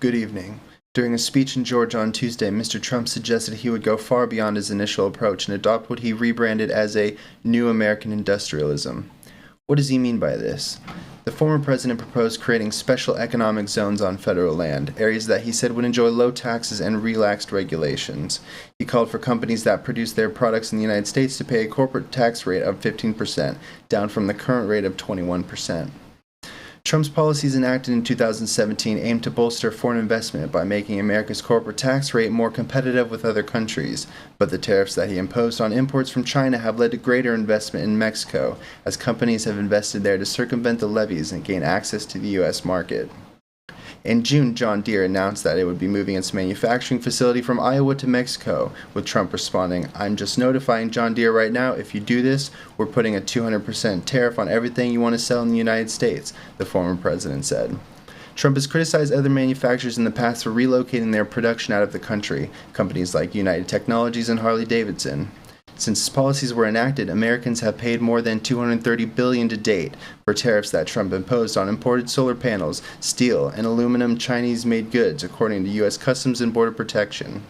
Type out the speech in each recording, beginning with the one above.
Good evening. During a speech in Georgia on Tuesday, Mr. Trump suggested he would go far beyond his initial approach and adopt what he rebranded as a new American industrialism. What does he mean by this? The former president proposed creating special economic zones on federal land, areas that he said would enjoy low taxes and relaxed regulations. He called for companies that produce their products in the United States to pay a corporate tax rate of 15%, down from the current rate of 21%. Trump's policies enacted in 2017 aimed to bolster foreign investment by making America's corporate tax rate more competitive with other countries, but the tariffs that he imposed on imports from China have led to greater investment in Mexico, as companies have invested there to circumvent the levies and gain access to the U.S. market. In June, John Deere announced that it would be moving its manufacturing facility from Iowa to Mexico, with Trump responding, "I'm just notifying John Deere right now, if you do this, we're putting a 200% tariff on everything you want to sell in the United States," the former president said. Trump has criticized other manufacturers in the past for relocating their production out of the country, companies like United Technologies and Harley-Davidson. Since his policies were enacted, Americans have paid more than $230 billion to date for tariffs that Trump imposed on imported solar panels, steel, and aluminum Chinese-made goods, according to U.S. Customs and Border Protection.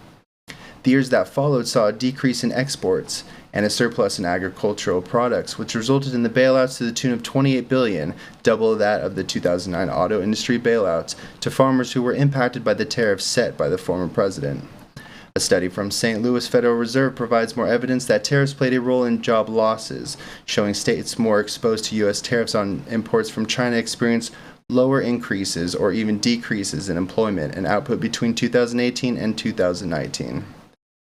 The years that followed saw a decrease in exports and a surplus in agricultural products, which resulted in the bailouts to the tune of $28 billion, double that of the 2009 auto industry bailouts, to farmers who were impacted by the tariffs set by the former president. A study from St. Louis Federal Reserve provides more evidence that tariffs played a role in job losses, showing states more exposed to U.S. tariffs on imports from China experienced lower increases or even decreases in employment and output between 2018 and 2019.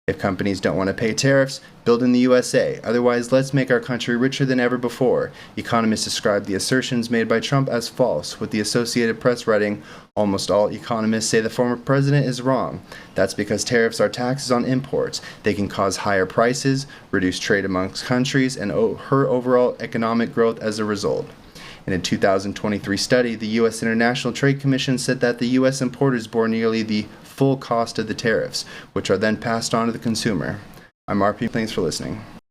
If companies don't want to pay tariffs, build in the USA. Otherwise, let's make our country richer than ever before. Economists describe the assertions made by Trump as false, with the Associated Press writing, "Almost all economists say the former president is wrong. That's because tariffs are taxes on imports. They can cause higher prices, reduce trade amongst countries, and hurt overall economic growth as a result." In a 2023 study, the U.S. International Trade Commission said that the U.S. importers bore nearly the full cost of the tariffs, which are then passed on to the consumer. I'm RP. Thanks for listening.